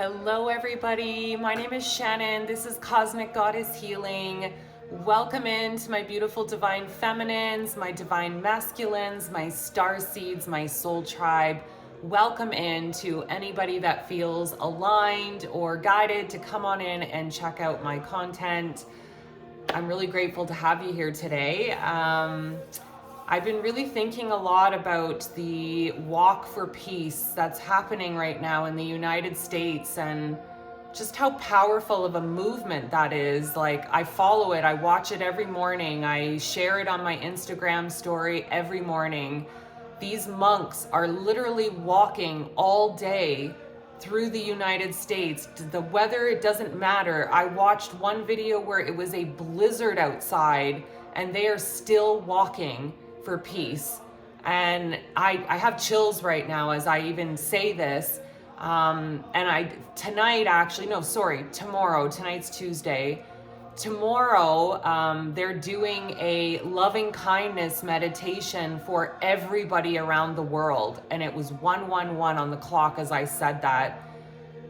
Hello everybody, my name is Shannon. This is Cosmic Goddess Healing. Welcome into my beautiful divine feminines, my divine masculines, my star seeds, my soul tribe. Welcome in to anybody that feels aligned or guided to come on in and check out my content. I'm really grateful to have you here today. I've been really thinking a lot about the walk for peace that's happening right now in the United States and just how powerful of a movement that is. Like, I follow it, I watch it every morning, I share it on my Instagram story every morning. These monks are literally walking all day through the United States. The weather, it doesn't matter. I watched one video where it was a blizzard outside and they are still walking for peace. And I have chills right now as I even say this. Tomorrow, tonight's Tuesday. Tomorrow, they're doing a loving kindness meditation for everybody around the world. And it was 111 on the clock as I said that.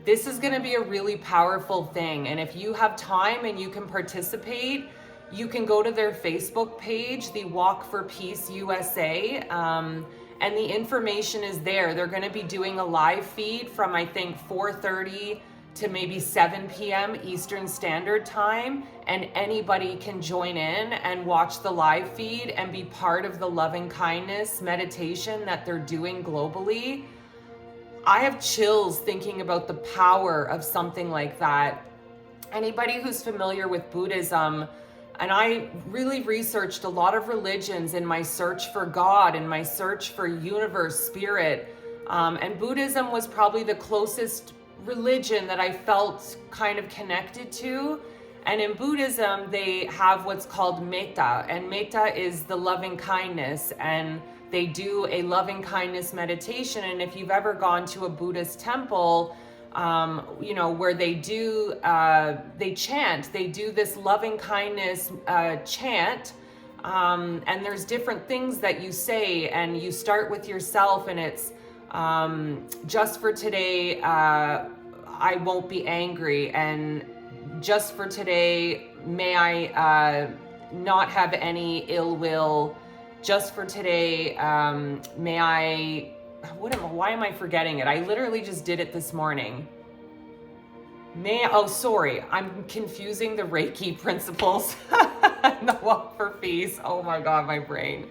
This is going to be a really powerful thing. And if you have time and you can participate, you can go to their Facebook page, the Walk for Peace USA, and the information is there. They're going to be doing a live feed from, I think, 4:30 to maybe 7 p.m. Eastern Standard Time, and anybody can join in and watch the live feed and be part of the loving kindness meditation that they're doing globally. I have chills thinking about the power of something like that. Anybody who's familiar with Buddhism, and I really researched a lot of religions in my search for God, in my search for universe, spirit. And Buddhism was probably the closest religion that I felt kind of connected to. And in Buddhism, they have what's called metta. And metta is the loving kindness. And they do a loving kindness meditation. And if you've ever gone to a Buddhist temple, where they chant, they do this loving kindness chant, and there's different things that you say, and you start with yourself, and it's just for today, I won't be angry, and just for today, may I not have any ill will, just for today, may I... why am I forgetting it? I literally just did it this morning. I'm confusing the Reiki principles and the Walk for Peace. Oh my God, my brain.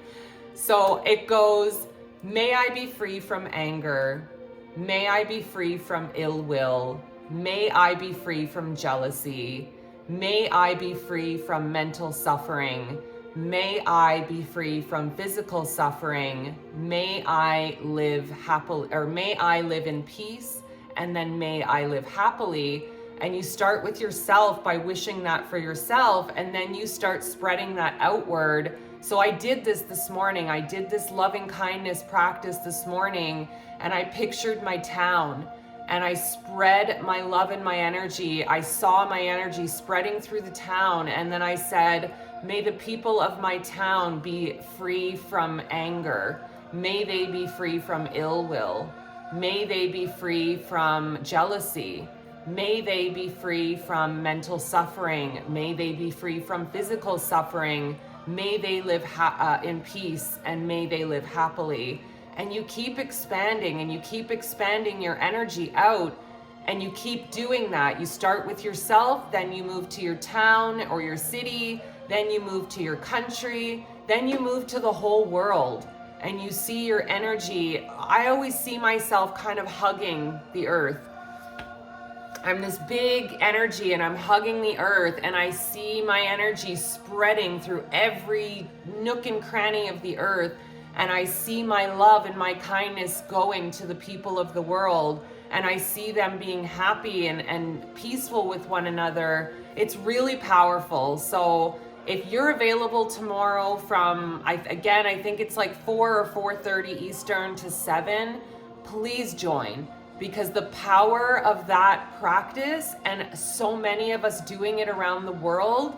So it goes, may I be free from anger. May I be free from ill will. May I be free from jealousy. May I be free from mental suffering. May I be free from physical suffering. May I live happily, or may I live in peace, and then may I live happily. And you start with yourself by wishing that for yourself, and then you start spreading that outward. So I did this morning. I did this loving kindness practice this morning, and I pictured my town, and I spread my love and my energy. I saw my energy spreading through the town, and then I said, may the people of my town be free from anger. May they be free from ill will. May they be free from jealousy. May they be free from mental suffering. May they be free from physical suffering. May they live in peace, and may they live happily. And you keep expanding, and you keep expanding your energy out, and you keep doing that. You start with yourself, then you move to your town or your city, then you move to your country, then you move to the whole world, and you see your energy. I always see myself kind of hugging the earth. I'm this big energy, and I'm hugging the earth, and I see my energy spreading through every nook and cranny of the earth, and I see my love and my kindness going to the people of the world, and I see them being happy and peaceful with one another. It's really powerful. So if you're available tomorrow from, I think it's like 4 or 4:30 Eastern to 7, please join, because the power of that practice, and so many of us doing it around the world,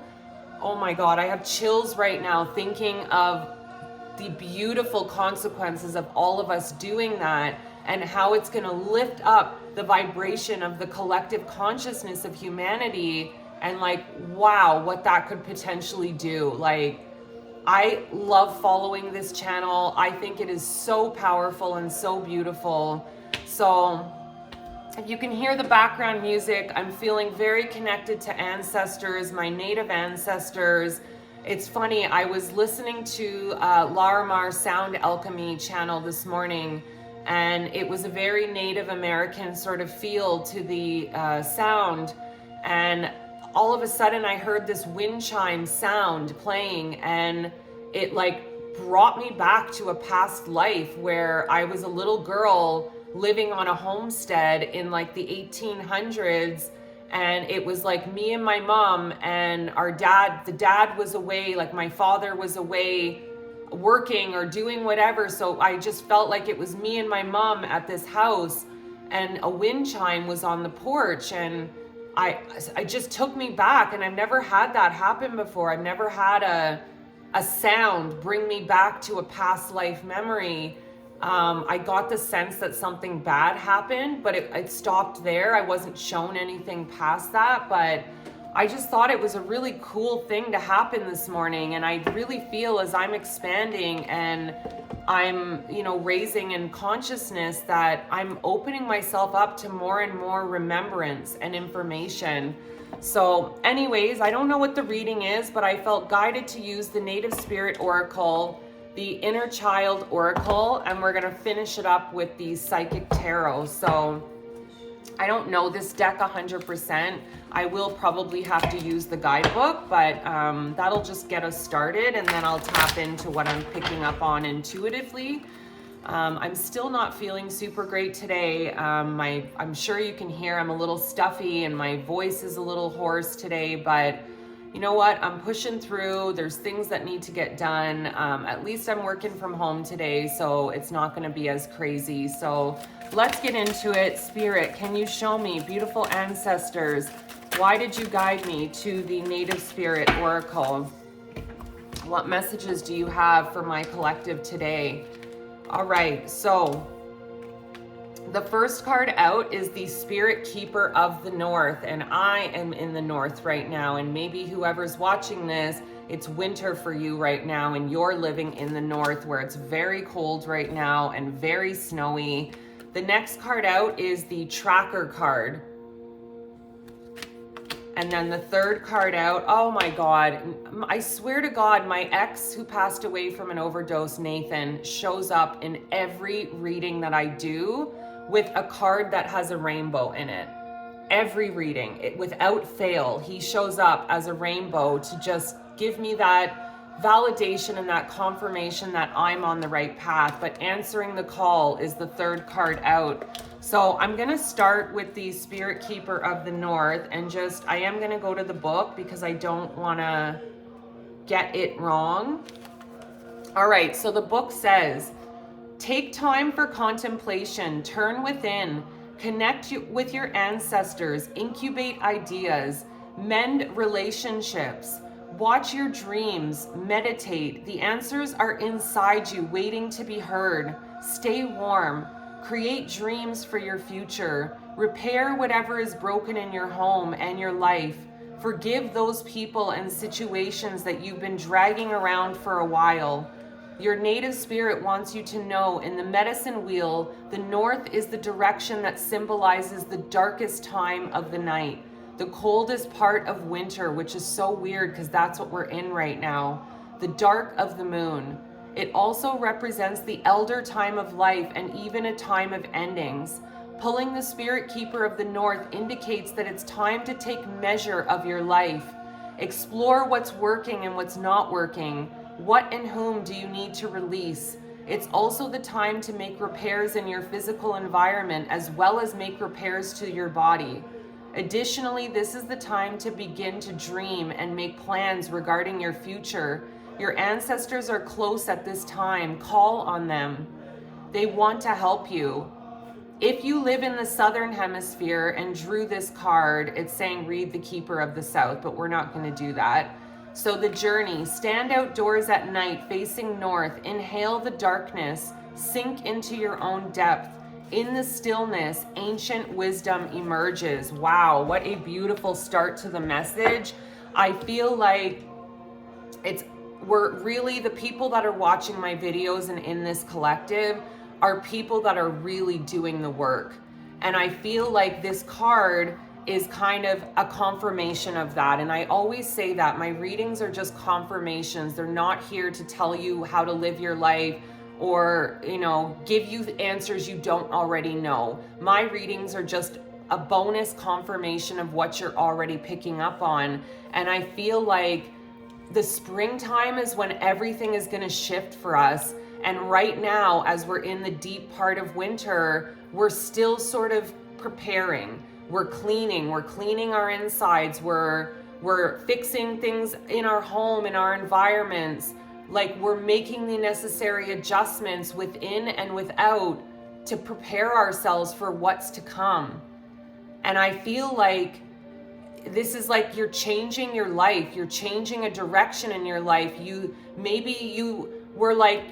oh my God, I have chills right now thinking of the beautiful consequences of all of us doing that, and how it's going to lift up the vibration of the collective consciousness of humanity, and like, wow, what that could potentially do. Like, I love following this channel. I think it is so powerful and so beautiful. So if you can hear the background music, I'm feeling very connected to ancestors, my native ancestors. It's funny, I was listening to Larimar Sound Alchemy channel this morning, and it was a very Native American sort of feel to the sound. And all of a sudden I heard this wind chime sound playing, and it like brought me back to a past life where I was a little girl living on a homestead in like the 1800s. And it was like me and my mom and our dad. The dad was away, like my father was away working or doing whatever. So I just felt like it was me and my mom at this house, and a wind chime was on the porch, and I just took me back. And I've never had that happen before. I've never had a sound bring me back to a past life memory. I got the sense that something bad happened, but it stopped there. I wasn't shown anything past that, but I just thought it was a really cool thing to happen this morning. And I really feel as I'm expanding and I'm, raising in consciousness, that I'm opening myself up to more and more remembrance and information. So anyways, I don't know what the reading is, but I felt guided to use the Native Spirit Oracle, the Inner Child Oracle, and we're gonna finish it up with the Psychic Tarot. So I don't know this deck 100%. I will probably have to use the guidebook, but that'll just get us started, and then I'll tap into what I'm picking up on intuitively. I'm still not feeling super great today. I'm sure you can hear I'm a little stuffy and my voice is a little hoarse today, but you know what? I'm pushing through. There's things that need to get done. At least I'm working from home today, so it's not going to be as crazy. So let's get into it. Spirit, can you show me, beautiful ancestors, why did you guide me to the Native Spirit Oracle? What messages do you have for my collective today? All right, so the first card out is the Spirit Keeper of the North, and I am in the North right now, and maybe whoever's watching this, it's winter for you right now, and you're living in the North where it's very cold right now and very snowy. The next card out is the Tracker card. And then the third card out, oh my God, I swear to God, my ex who passed away from an overdose, Nathan, shows up in every reading that I do with a card that has a rainbow in it. Every reading, without fail, he shows up as a rainbow to just give me that validation and that confirmation that I'm on the right path. But answering the call is the third card out. So I'm gonna start with the Spirit Keeper of the North, and I am gonna go to the book because I don't wanna get it wrong. All right, so the book says, take time for contemplation, turn within, connect with your ancestors, incubate ideas, mend relationships, watch your dreams, meditate. The answers are inside you, waiting to be heard. Stay warm, create dreams for your future, repair whatever is broken in your home and your life. Forgive those people and situations that you've been dragging around for a while. Your native spirit wants you to know in the medicine wheel, the north is the direction that symbolizes the darkest time of the night, the coldest part of winter, which is so weird because that's what we're in right now, the dark of the moon. It also represents the elder time of life and even a time of endings. Pulling the Spirit Keeper of the North indicates that it's time to take measure of your life. Explore what's working and what's not working. What and whom do you need to release? It's also the time to make repairs in your physical environment as well as make repairs to your body. Additionally, this is the time to begin to dream and make plans regarding your future. Your ancestors are close at this time. Call on them. They want to help you. If you live in the Southern Hemisphere and drew this card, it's saying read the Keeper of the South, but we're not going to do that. So the journey, stand outdoors at night facing north, inhale the darkness, sink into your own depth, In the stillness, ancient wisdom emerges. Wow, what a beautiful start to the message. I feel like we're really, the people that are watching my videos and in this collective are people that are really doing the work. And I feel like this card is kind of a confirmation of that. And I always say that my readings are just confirmations. They're not here to tell you how to live your life or, you know, give you answers you don't already know. My readings are just a bonus confirmation of what you're already picking up on. And I feel like the springtime is when everything is going to shift for us. And right now, as we're in the deep part of winter, we're still sort of preparing. We're cleaning our insides. We're fixing things in our home, in our environments. Like, we're making the necessary adjustments within and without to prepare ourselves for what's to come. And I feel like this is like you're changing your life. You're changing a direction in your life. Maybe you were like,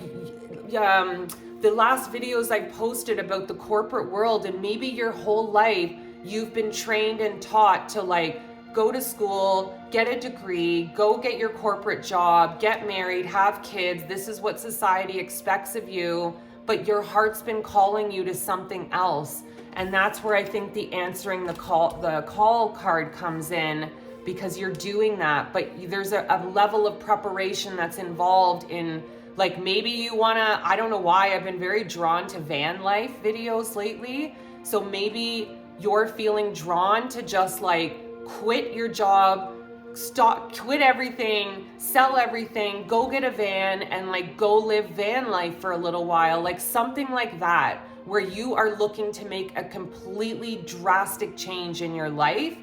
the last videos I posted about the corporate world, and maybe your whole life you've been trained and taught to like go to school, get a degree, go get your corporate job, get married, have kids. This is what society expects of you, but your heart's been calling you to something else. And that's where I think the answering the call card comes in, because you're doing that, but there's a level of preparation that's involved in, like, maybe you wanna, I don't know why, I've been very drawn to van life videos lately. So maybe you're feeling drawn to just like quit your job, quit everything, sell everything, go get a van and like go live van life for a little while, like something like that, where you are looking to make a completely drastic change in your life.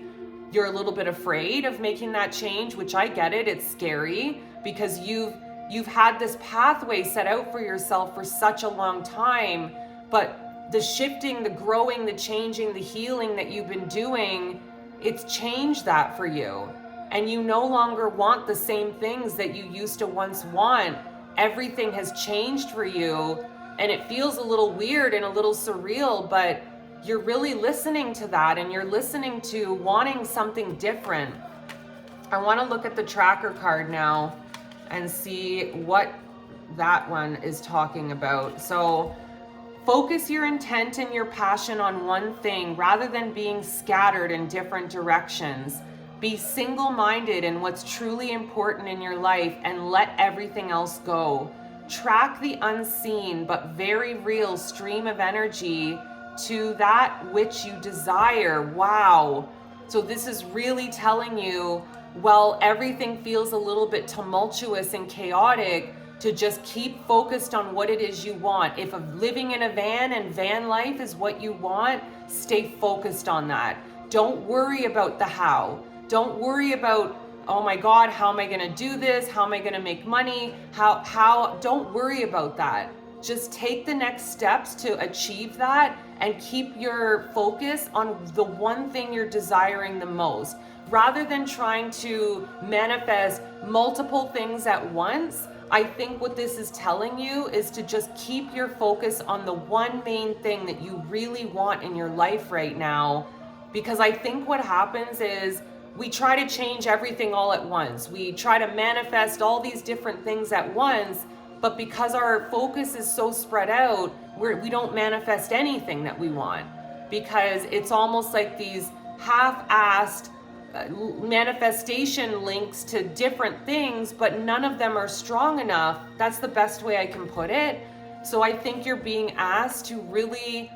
You're a little bit afraid of making that change, which I get it. It's scary because you've had this pathway set out for yourself for such a long time, but the shifting, the growing, the changing, the healing that you've been doing, it's changed that for you. And you no longer want the same things that you used to once want. Everything has changed for you, and it feels a little weird and a little surreal, but you're really listening to that, and you're listening to wanting something different. I want to look at the tracker card now and see what that one is talking about. So focus your intent and your passion on one thing rather than being scattered in different directions. Be single-minded in what's truly important in your life and let everything else go. Track the unseen but very real stream of energy to that which you desire. Wow. So this is really telling you, well, everything feels a little bit tumultuous and chaotic, to just keep focused on what it is you want. If living in a van and van life is what you want, stay focused on that. Don't worry about the how. Don't worry about, oh my God, how am I gonna do this? How am I gonna make money? Don't worry about that. Just take the next steps to achieve that and keep your focus on the one thing you're desiring the most. Rather than trying to manifest multiple things at once, I think what this is telling you is to just keep your focus on the one main thing that you really want in your life right now. Because I think what happens is we try to change everything all at once. We try to manifest all these different things at once, but because our focus is so spread out, we don't manifest anything that we want, because it's almost like these half-assed manifestation links to different things, but none of them are strong enough. That's the best way I can put it. So I think you're being asked to really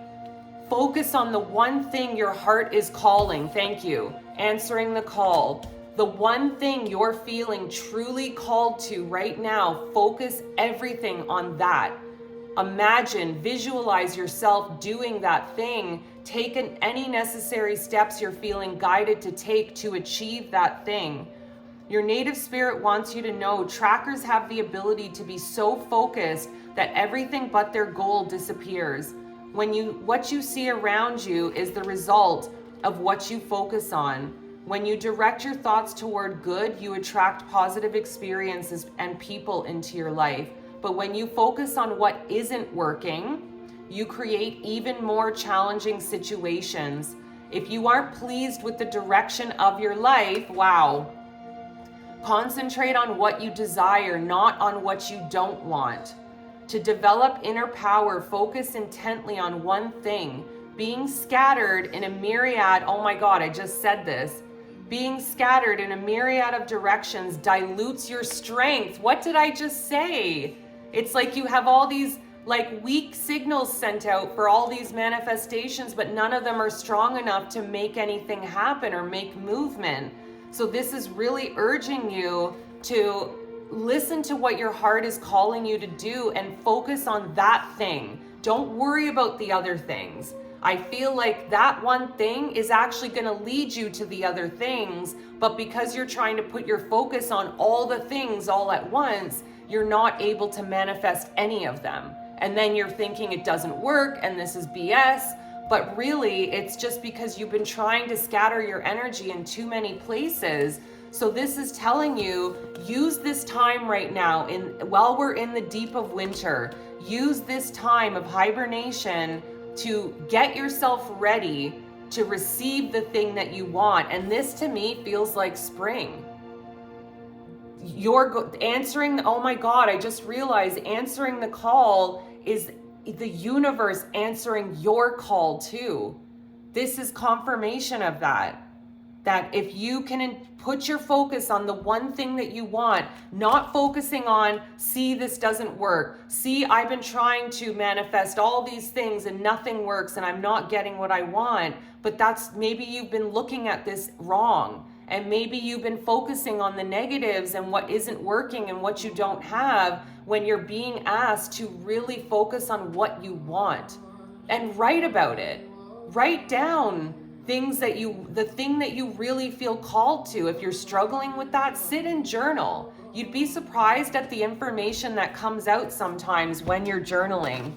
focus on the one thing your heart is calling. Thank you. Answering the call. The one thing you're feeling truly called to right now, focus everything on that. Imagine, visualize yourself doing that thing. Take any necessary steps you're feeling guided to take to achieve that thing. Your native spirit wants you to know trackers have the ability to be so focused that everything but their goal disappears. What you see around you is the result of what you focus on. When you direct your thoughts toward good, you attract positive experiences and people into your life. But when you focus on what isn't working, you create even more challenging situations. If you aren't pleased with the direction of your life, wow, concentrate on what you desire, not on what you don't want. To develop inner power, focus intently on one thing. Being scattered in a myriad, oh my God, I just said this. Being scattered in a myriad of directions dilutes your strength. What did I just say? It's like you have all these like weak signals sent out for all these manifestations, but none of them are strong enough to make anything happen or make movement. So this is really urging you to listen to what your heart is calling you to do and focus on that thing. Don't worry about the other things. I feel like that one thing is actually going to lead you to the other things, but because you're trying to put your focus on all the things all at once, you're not able to manifest any of them. And then you're thinking it doesn't work and this is BS, but really it's just because you've been trying to scatter your energy in too many places. So this is telling you, use this time right now while we're in the deep of winter. Use this time of hibernation to get yourself ready to receive the thing that you want. And this to me feels like spring. You're answering, oh my God, I just realized answering the call is the universe answering your call too. This is confirmation of that. That if you can put your focus on the one thing that you want, not focusing on, see, this doesn't work. See, I've been trying to manifest all these things and nothing works and I'm not getting what I want. But that's, maybe you've been looking at this wrong. And maybe you've been focusing on the negatives and what isn't working and what you don't have, when you're being asked to really focus on what you want and write about it. Write down things that the thing that you really feel called to. If you're struggling with that, sit and journal. You'd be surprised at the information that comes out sometimes when you're journaling.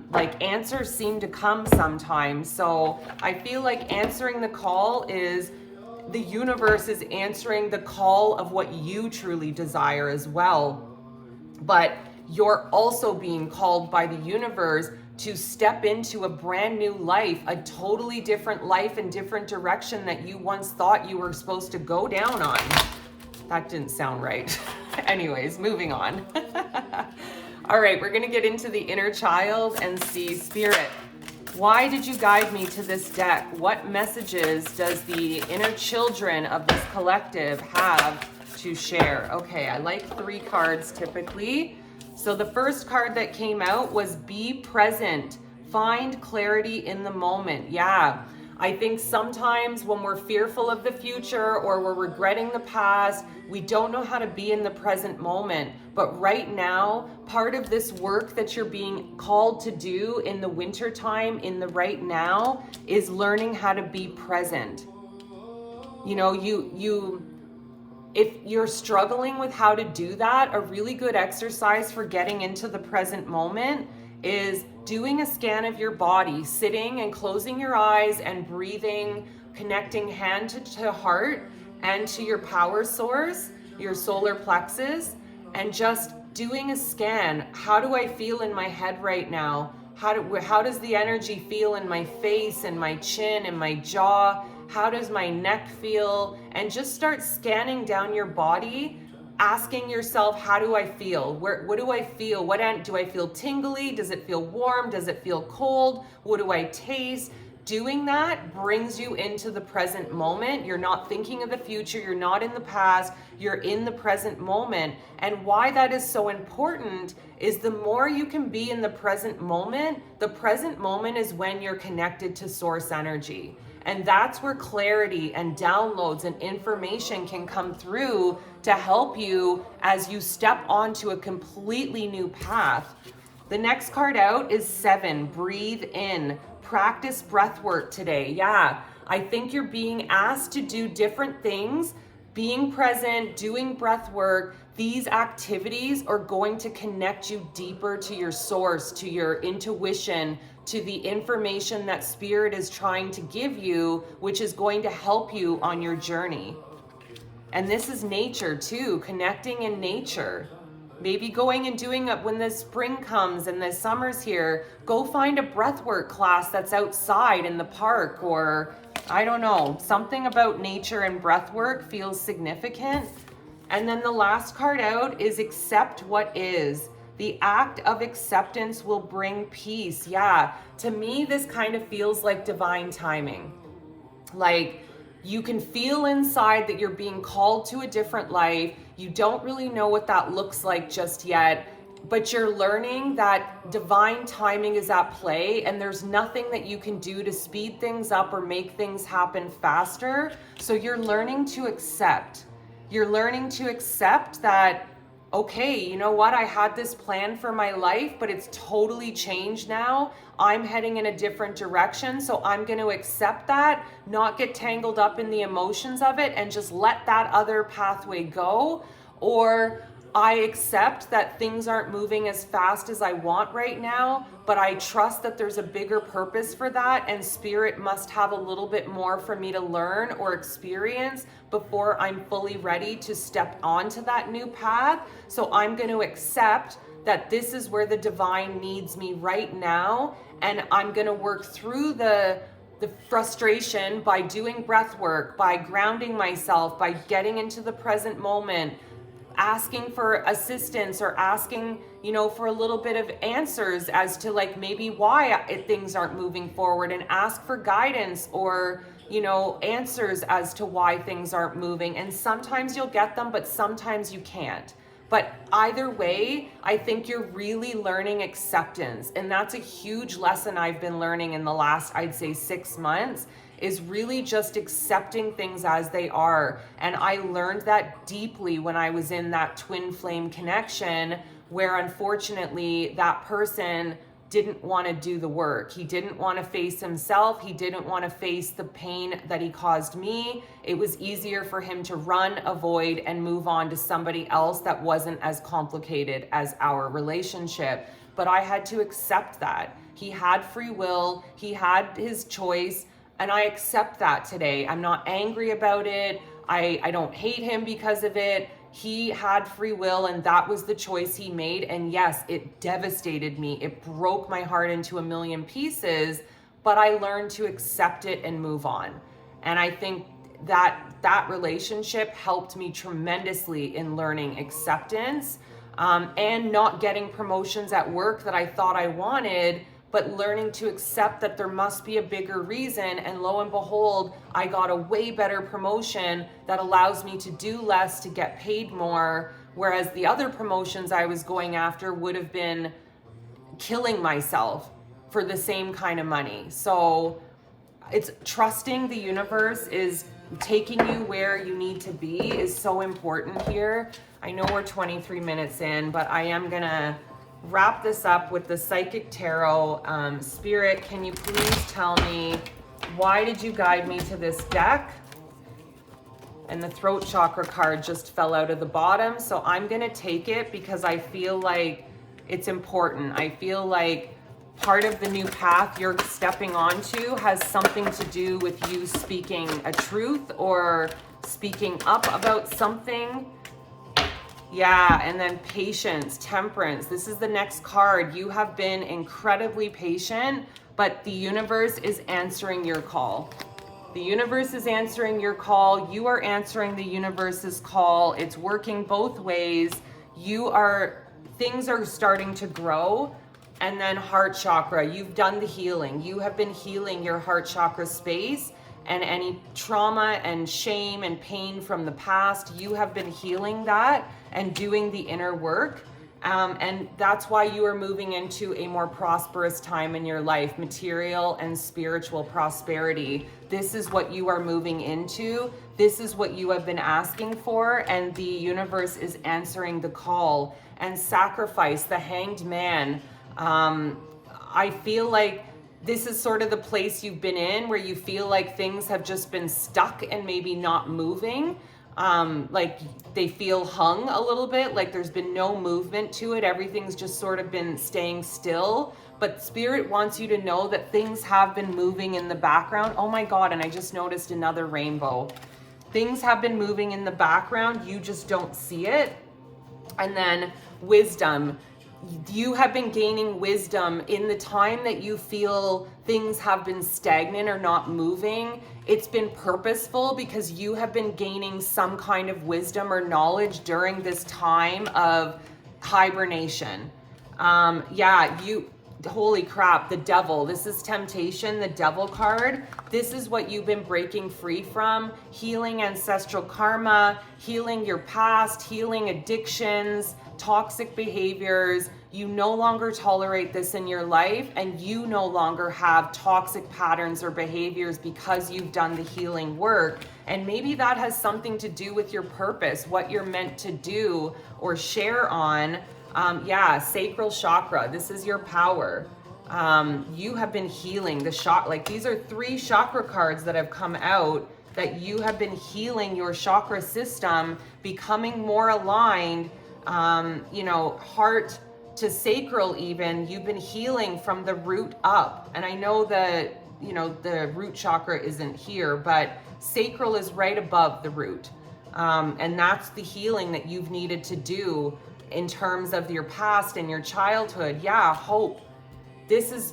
Like answers seem to come sometimes. So I feel like answering the call is, the universe is answering the call of what you truly desire as well. But you're also being called by the universe to step into a brand new life, a totally different life and different direction that you once thought you were supposed to go down on. That didn't sound right. Anyways, moving on. All right, we're gonna get into the inner child and see, Spirit, why did you guide me to this deck? What messages does the inner children of this collective have to share? Okay, I like 3 cards typically. So the first card that came out was be present, find clarity in the moment. Yeah, I think sometimes when we're fearful of the future or we're regretting the past, we don't know how to be in the present moment. But right now, part of this work that you're being called to do in the winter time, in the right now, is learning how to be present. You know, if you're struggling with how to do that, a really good exercise for getting into the present moment is doing a scan of your body, sitting and closing your eyes and breathing, connecting hand to heart and to your power source, your solar plexus, and just doing a scan. How do I feel in my head right now? How does the energy feel in my face and my chin and my jaw? How does my neck feel? And just start scanning down your body, asking yourself, how do I feel? What do I feel? Do I feel tingly? Does it feel warm? Does it feel cold? What do I taste? Doing that brings you into the present moment. You're not thinking of the future. You're not in the past. You're in the present moment. And why that is so important is the more you can be in the present moment is when you're connected to source energy. And that's where clarity and downloads and information can come through to help you as you step onto a completely new path. The next card out is 7, breathe in. Practice breath work today. Yeah, I think you're being asked to do different things. Being present, doing breath work, these activities are going to connect you deeper to your source, to your intuition, to the information that Spirit is trying to give you, which is going to help you on your journey. And this is nature too, connecting in nature. Maybe going and doing it when the spring comes and the summer's here, go find a breathwork class that's outside in the park, or I don't know, something about nature and breathwork feels significant. And then the last card out is accept what is. The act of acceptance will bring peace. Yeah, to me, this kind of feels like divine timing. Like, you can feel inside that you're being called to a different life. You don't really know what that looks like just yet, but you're learning that divine timing is at play, and there's nothing that you can do to speed things up or make things happen faster. So you're learning to accept. You're learning to accept that, okay, you know what? I had this plan for my life, but it's totally changed now. I'm heading in a different direction. So I'm going to accept that, not get tangled up in the emotions of it, and just let that other pathway go. Or I accept that things aren't moving as fast as I want right now, but I trust that there's a bigger purpose for that, and spirit must have a little bit more for me to learn or experience before I'm fully ready to step onto that new path. So I'm going to accept that this is where the divine needs me right now, and I'm going to work through the frustration by doing breath work, by grounding myself, by getting into the present moment, asking for assistance, or asking, for a little bit of answers as to like maybe why things aren't moving forward, and ask for guidance or, answers as to why things aren't moving. And sometimes you'll get them, but sometimes you can't. But either way, I think you're really learning acceptance. And that's a huge lesson I've been learning in the last, I'd say, 6 months, is really just accepting things as they are. And I learned that deeply when I was in that twin flame connection, where unfortunately that person didn't want to do the work. He didn't want to face himself. He didn't want to face the pain that he caused me. It was easier for him to run, avoid, and move on to somebody else that wasn't as complicated as our relationship. But I had to accept that. He had free will. He had his choice. And I accept that today. I'm not angry about it. I don't hate him because of it. He had free will, and that was the choice he made. And yes, it devastated me. It broke my heart into a million pieces, but I learned to accept it and move on. And I think that relationship helped me tremendously in learning acceptance, and not getting promotions at work that I thought I wanted, but learning to accept that there must be a bigger reason. And lo and behold, I got a way better promotion that allows me to do less to get paid more, whereas the other promotions I was going after would have been killing myself for the same kind of money. So it's trusting the universe is taking you where you need to be is so important here. I know we're 23 minutes in, but I am gonna wrap this up with the Psychic Tarot. Spirit, can you please tell me, why did you guide me to this deck? And the throat chakra card just fell out of the bottom, so I'm gonna take it because I feel like it's important. I feel like part of the new path you're stepping onto has something to do with you speaking a truth or speaking up about something. Yeah, and then patience, temperance. This is the next card. You have been incredibly patient, but the universe is answering your call. The universe is answering your call. You are answering the universe's call. It's working both ways. Things are starting to grow. And then heart chakra, you've done the healing. You have been healing your heart chakra space, and any trauma and shame and pain from the past, you have been healing that and doing the inner work. And that's why you are moving into a more prosperous time in your life, material and spiritual prosperity. This is what you are moving into. This is what you have been asking for, and the universe is answering the call. And sacrifice, the Hanged Man. I feel like this is sort of the place you've been in where you feel like things have just been stuck and maybe not moving. Like they feel hung a little bit, like there's been no movement to it. Everything's just sort of been staying still. But Spirit wants you to know that things have been moving in the background. Oh my God, and I just noticed another rainbow. Things have been moving in the background. You just don't see it. And then wisdom. You have been gaining wisdom in the time that you feel things have been stagnant or not moving. It's been purposeful because you have been gaining some kind of wisdom or knowledge during this time of hibernation. Holy crap, the devil. This is temptation, the devil card. This is what you've been breaking free from. Healing ancestral karma, healing your past, healing addictions, toxic behaviors. You no longer tolerate this in your life, and you no longer have toxic patterns or behaviors because you've done the healing work. And maybe that has something to do with your purpose, what you're meant to do or share on. Sacral chakra. This is your power. You have been healing the chakra. Like, these are 3 chakra cards that have come out, that you have been healing your chakra system, becoming more aligned, heart to sacral even. You've been healing from the root up. And I know that, the root chakra isn't here, but sacral is right above the root. And that's the healing that you've needed to do in terms of your past and your childhood. Hope.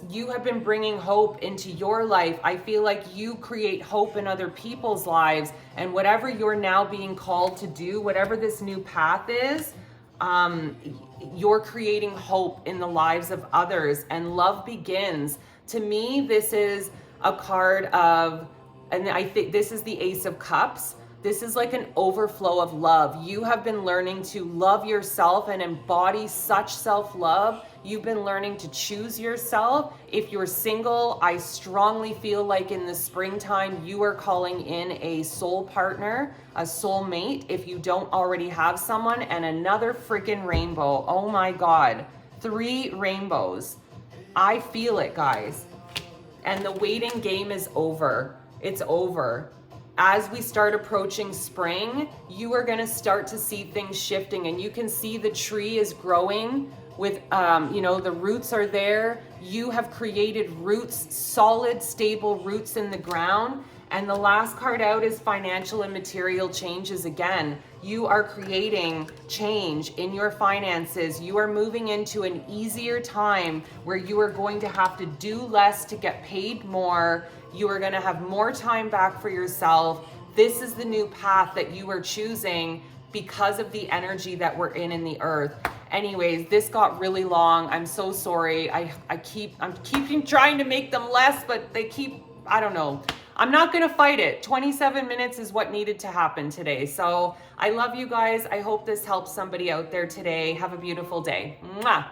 You have been bringing hope into your life. I feel like you create hope in other people's lives, and whatever you're now being called to do, whatever this new path is, you're creating hope in the lives of others, and love begins. To me, this is a card of, and I think this is the Ace of Cups. This is like an overflow of love. You have been learning to love yourself and embody such self-love. You've been learning to choose yourself. If you're single, I strongly feel like in the springtime, you are calling in a soul partner, a soul mate, if you don't already have someone. And another freaking rainbow. Oh my God. 3 rainbows. I feel it, guys. And the waiting game is over. It's over. As we start approaching spring, you are going to start to see things shifting, and you can see the tree is growing with, the roots are there. You have created roots, solid, stable roots in the ground. And the last card out is financial and material changes again. You are creating change in your finances. You are moving into an easier time where you are going to have to do less to get paid more. You are going to have more time back for yourself. This is the new path that you are choosing because of the energy that we're in the earth. Anyways, this got really long. I'm so sorry. I'm keeping trying to make them less, but they keep, I don't know. I'm not going to fight it. 27 minutes is what needed to happen today. So I love you guys. I hope this helps somebody out there today. Have a beautiful day. Mwah.